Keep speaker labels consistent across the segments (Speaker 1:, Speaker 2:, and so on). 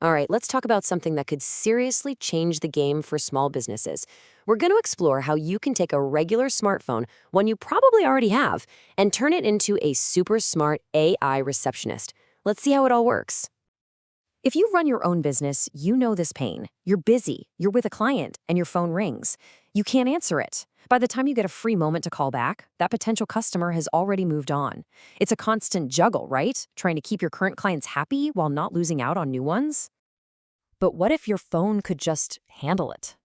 Speaker 1: All right, let's talk about something that could seriously change the game for small businesses. We're going to explore how you can take a regular smartphone, one you probably already have, and turn it into a super smart AI receptionist. Let's see how it all works. If you run your own business, you know this pain. You're busy, you're with a client, and your phone rings. You can't answer it. By the time you get a free moment to call back, that potential customer has already moved on. It's a constant juggle, right? Trying to keep your current clients happy while not losing out on new ones? But what if your phone could just handle it?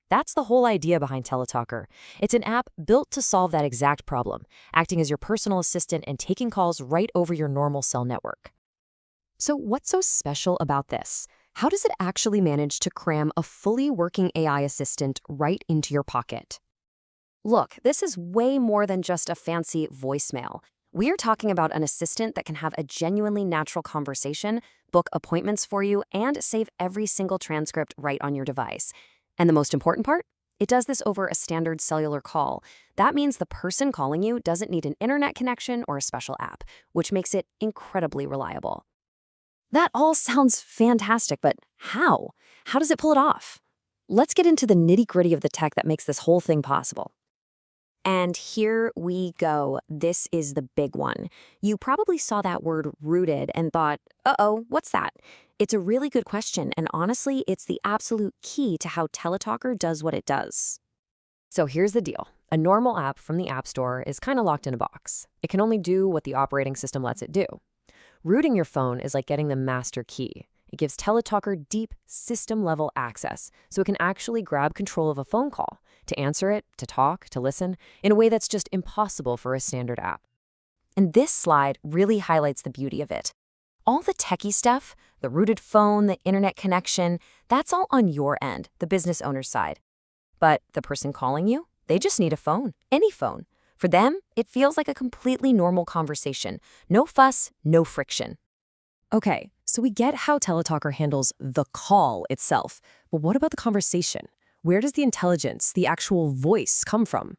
Speaker 1: That's the whole idea behind Teletalker. It's an app built to solve that exact problem, acting as your personal assistant and taking calls right over your normal cell network. So what's so special about this? How does it actually manage to cram a fully working AI assistant right into your pocket? Look, this is way more than just a fancy voicemail. We're talking about an assistant that can have a genuinely natural conversation, book appointments for you, and save every single transcript right on your device. And the most important part? It does this over a standard cellular call. That means the person calling you doesn't need an internet connection or a special app, which makes it incredibly reliable. That all sounds fantastic, but how? How does it pull it off? Let's get into the nitty-gritty of the tech that makes this whole thing possible. And here we go. This is the big one. You probably saw that word rooted and thought, uh-oh, what's that? It's a really good question, and honestly, it's the absolute key to how Teletalker does what it does. So here's the deal. A normal app from the App Store is kind of locked in a box. It can only do what the operating system lets it do. Rooting your phone is like getting the master key. It gives Teletalker deep system-level access, so it can actually grab control of a phone call, to answer it, to talk, to listen, in a way that's just impossible for a standard app. And this slide really highlights the beauty of it. All the techie stuff, the rooted phone, the internet connection, that's all on your end, the business owner's side. But the person calling you, they just need a phone, any phone. For them, it feels like a completely normal conversation. No fuss, no friction. Okay, so we get how Teletalker handles the call itself, but what about the conversation? Where does the intelligence, the actual voice, come from?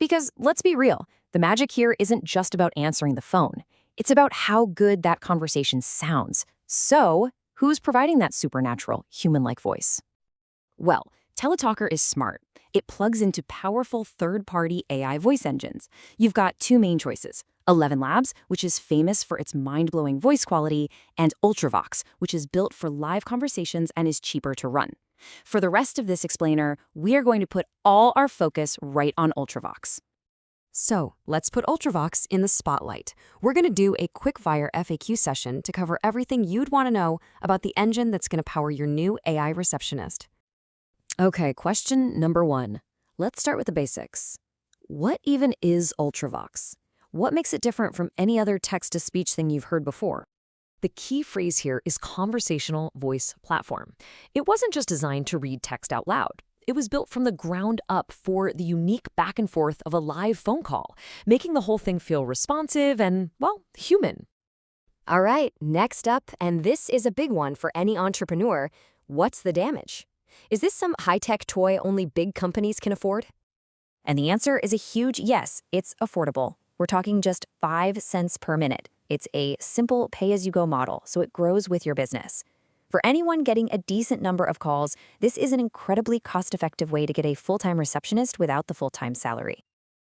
Speaker 1: Because let's be real, the magic here isn't just about answering the phone. It's about how good that conversation sounds. So, who's providing that supernatural, human-like voice? Well, Teletalker is smart. It plugs into powerful third-party AI voice engines. You've got two main choices: ElevenLabs, which is famous for its mind-blowing voice quality, and Ultravox, which is built for live conversations and is cheaper to run. For the rest of this explainer, we are going to put all our focus right on Ultravox. So, let's put Ultravox in the spotlight. We're going to do a quick-fire FAQ session to cover everything you'd want to know about the engine that's going to power your new AI receptionist. Okay, question number 1. Let's start with the basics. What even is Ultravox? What makes it different from any other text-to-speech thing you've heard before? The key phrase here is conversational voice platform. It wasn't just designed to read text out loud. It was built from the ground up for the unique back and forth of a live phone call, making the whole thing feel responsive and, well, human. All right, next up, and this is a big one for any entrepreneur, what's the damage? Is this some high-tech toy only big companies can afford? And the answer is a huge yes, it's affordable. We're talking just 5 cents per minute. It's a simple pay-as-you-go model, so it grows with your business. For anyone getting a decent number of calls, this is an incredibly cost-effective way to get a full-time receptionist without the full-time salary.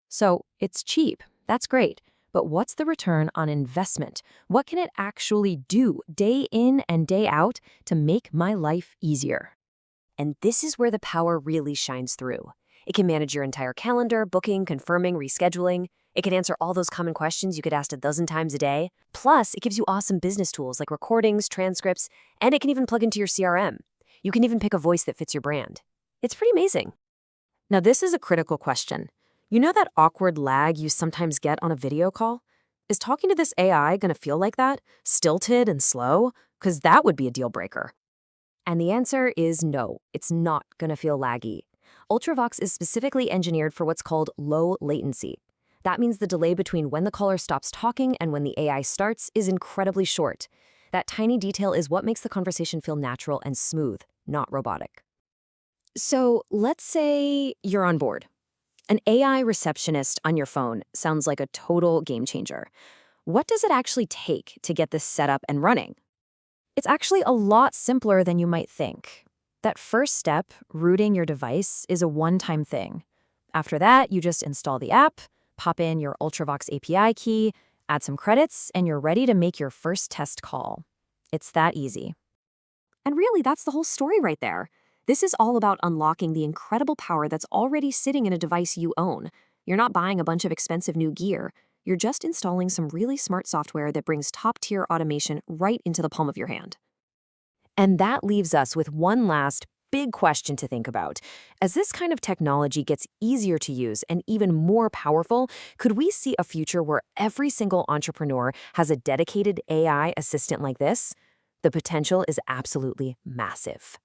Speaker 1: So it's cheap. That's great. But what's the return on investment? What can it actually do day in and day out to make my life easier? And this is where the power really shines through. It can manage your entire calendar, booking, confirming, rescheduling. It can answer all those common questions you get asked a dozen times a day. Plus, it gives you awesome business tools like recordings, transcripts, and it can even plug into your CRM. You can even pick a voice that fits your brand. It's pretty amazing. Now, this is a critical question. You know that awkward lag you sometimes get on a video call? Is talking to this AI going to feel like that? Stilted and slow? Because that would be a deal breaker. And the answer is no, it's not going to feel laggy. Ultravox is specifically engineered for what's called low latency. That means the delay between when the caller stops talking and when the AI starts is incredibly short. That tiny detail is what makes the conversation feel natural and smooth, not robotic. So let's say you're on board. An AI receptionist on your phone sounds like a total game changer. What does it actually take to get this set up and running?
Speaker 2: It's actually a lot simpler than you might think. That first step, rooting your device, is a one-time thing. After that, you just install the app, pop in your Ultravox API key, add some credits, and you're ready to make your first test call. It's that easy.
Speaker 1: And really, that's the whole story right there. This is all about unlocking the incredible power that's already sitting in a device you own. You're not buying a bunch of expensive new gear. You're just installing some really smart software that brings top-tier automation right into the palm of your hand. And that leaves us with one last big question to think about. As this kind of technology gets easier to use and even more powerful, could we see a future where every single entrepreneur has a dedicated AI assistant like this? The potential is absolutely massive.